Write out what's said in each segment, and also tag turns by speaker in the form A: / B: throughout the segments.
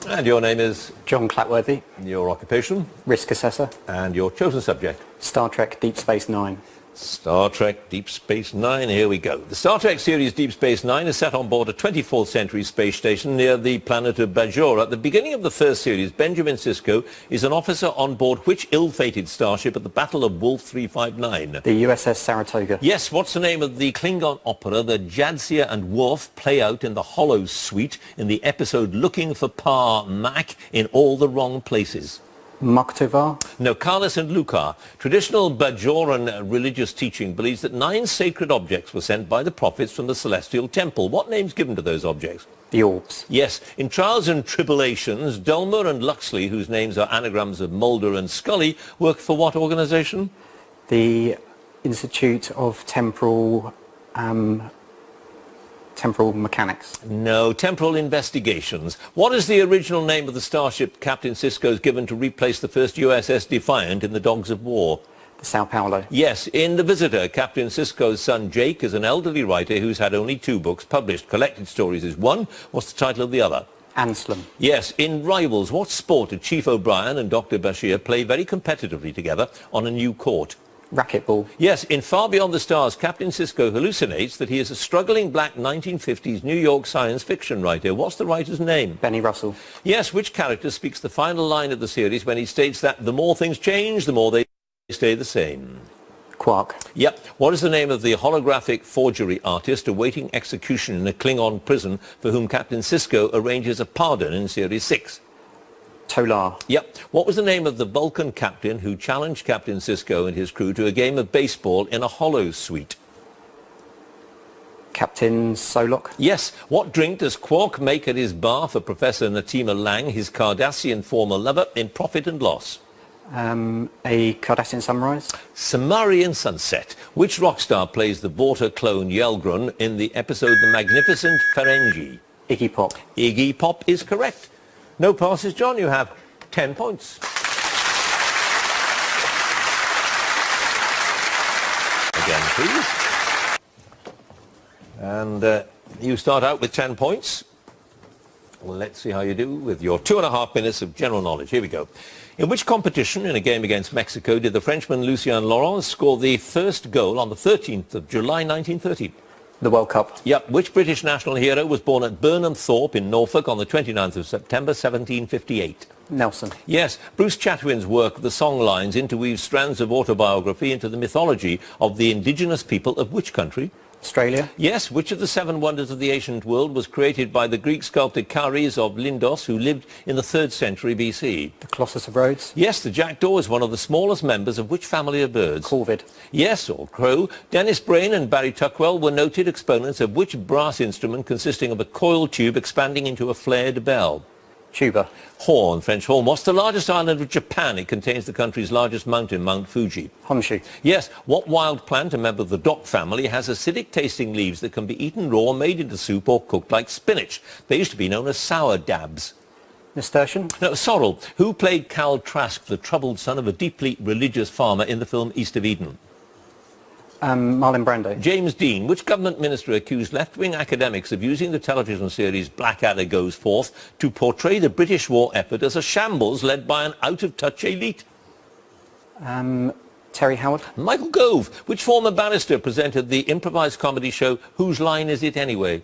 A: And your name is?
B: Jon Clatworthy.
A: Your occupation?
B: Risk assessor.
A: And your chosen subject?
B: Star Trek Deep Space Nine.
A: Star Trek Deep Space Nine, here we go. The Star Trek series Deep Space Nine is set on board a 24th century space station near the planet of Bajor. At the beginning of the first series, Benjamin Sisko is an officer on board which ill-fated starship at the Battle of Wolf 359?
B: The USS Saratoga.
A: Yes, what's the name of the Klingon opera that Jadzia and Worf play out in the Hollow Suite in the episode Looking for Pa Mac in all the wrong places?
B: Moktovar?
A: No, Carlos and Lucar. Traditional Bajoran religious teaching believes that 9 sacred objects were sent by the prophets from the celestial temple. What name's given to those objects?
B: The orbs.
A: Yes. In Trials and Tribulations, Delmer and Luxley, whose names are anagrams of Mulder and Scully, worked for what organisation?
B: The Institute of Temporal Mechanics.
A: No, Temporal Investigations. What is the original name of the starship Captain Sisko's given to replace the first USS Defiant in the Dogs of War?
B: The Sao Paulo.
A: Yes, in The Visitor, Captain Sisko's son Jake is an elderly writer who's had only 2 books published. Collected Stories is one. What's the title of the other?
B: Anselm.
A: Yes, in Rivals, what sport did Chief O'Brien and Dr. Bashir play very competitively together on a new court?
B: Racquetball.
A: Yes, in Far Beyond the Stars, Captain Sisko hallucinates that he is a struggling black 1950s New York science fiction writer. What's the writer's name?
B: Benny Russell.
A: Yes, which character speaks the final line of the series when he states that the more things change, the more they stay the same?
B: Quark.
A: Yep. What is the name of the holographic forgery artist awaiting execution in a Klingon prison for whom Captain Sisko arranges a pardon in Series 6?
B: Tolar.
A: Yep. What was the name of the Vulcan captain who challenged Captain Sisko and his crew to a game of baseball in a Hollow Suite?
B: Captain Solok.
A: Yes. What drink does Quark make at his bar for Professor Natima Lang, his Cardassian former lover, in Profit and Loss?
B: A Cardassian Sunrise.
A: Sumerian Sunset. Which rock star plays the Vorta clone Yelgrun in the episode The Magnificent Ferengi?
B: Iggy Pop.
A: Iggy Pop is correct. No passes, John. You have 10 points. Again, please. And you start out with 10 points. Well, let's see how you do with your 2.5 minutes of general knowledge. Here we go. In which competition in a game against Mexico did the Frenchman Lucien Laurent score the first goal on the 13th of July 1930?
B: The World Cup.
A: Yep. Which British national hero was born at Burnham Thorpe in Norfolk on the 29th of September 1758?
B: Nelson.
A: Yes. Bruce Chatwin's work, The Songlines, interweaves strands of autobiography into the mythology of the indigenous people of which country?
B: Australia.
A: Yes. Which of the 7 wonders of the ancient world was created by the Greek sculptor Chares of Lindos, who lived in the 3rd century BC?
B: The Colossus of Rhodes.
A: Yes. The jackdaw is one of the smallest members of which family of birds?
B: Corvid.
A: Yes, or crow. Dennis Brain and Barry Tuckwell were noted exponents of which brass instrument consisting of a coiled tube expanding into a flared bell?
B: Tuba.
A: Horn, French horn. What's the largest island of Japan? It contains the country's largest mountain, Mount Fuji.
B: Honshu.
A: Yes. What wild plant, a member of the dock family, has acidic tasting leaves that can be eaten raw, made into soup or cooked like spinach? They used to be known as sour dabs.
B: Nasturtium.
A: No, sorrel. Who played Cal Trask, the troubled son of a deeply religious farmer in the film East of Eden?
B: Marlon Brando.
A: James Dean. Which government minister accused left-wing academics of using the television series Blackadder Goes Forth to portray the British war effort as a shambles led by an out-of-touch elite?
B: Terry Howard.
A: Michael Gove. Which former barrister presented the improvised comedy show Whose Line Is It Anyway?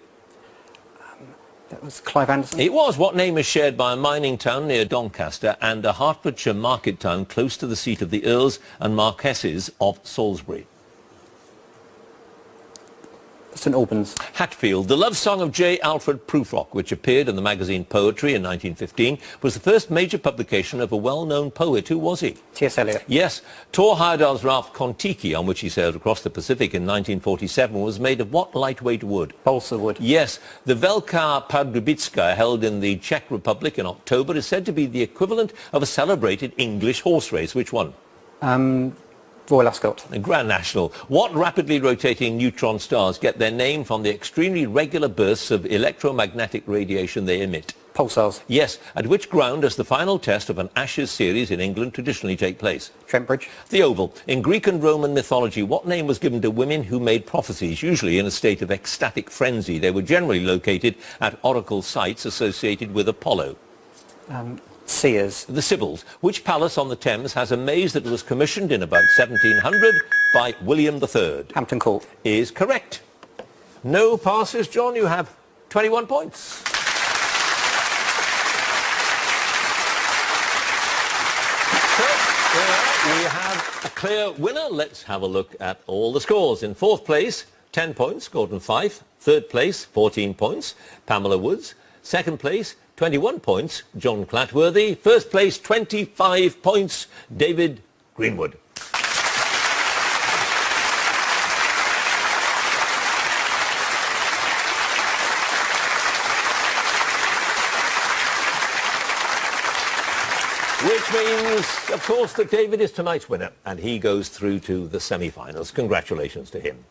B: That was Clive Anderson.
A: It was. What name is shared by a mining town near Doncaster and a Hertfordshire market town close to the seat of the Earls and Marquesses of Salisbury?
B: St Albans.
A: Hatfield. The love song of J. Alfred Prufrock, which appeared in the magazine Poetry in 1915, was the first major publication of a well-known poet. Who was he?
B: T.S. Eliot.
A: Yes. Tor Heyerdahl's raft Kon-Tiki, on which he sailed across the Pacific in 1947, was made of what lightweight wood?
B: Balsa wood.
A: Yes. The Velká Pardubická, held in the Czech Republic in October, is said to be the equivalent of a celebrated English horse race. Which one?
B: Royal Ascot.
A: The Grand National. What rapidly rotating neutron stars get their name from the extremely regular bursts of electromagnetic radiation they emit?
B: Pulsars.
A: Yes. At which ground does the final test of an Ashes series in England traditionally take place?
B: Trent Bridge.
A: The Oval. In Greek and Roman mythology, what name was given to women who made prophecies, usually in a state of ecstatic frenzy? They were generally located at oracle sites associated with Apollo.
B: Sears.
A: The Sybils. Which palace on the Thames has a maze that was commissioned in about 1700 by William III?
B: Hampton Court.
A: Is correct. No passes, John. You have 21 points. So, we have a clear winner. Let's have a look at all the scores. In fourth place, 10 points, Gordon Fife. Third place, 14 points, Pamela Woods. Second place, 21 points, Jon Clatworthy. First place, 25 points, David Greenwood. Which means, of course, that David is tonight's winner, and he goes through to the semi-finals. Congratulations to him.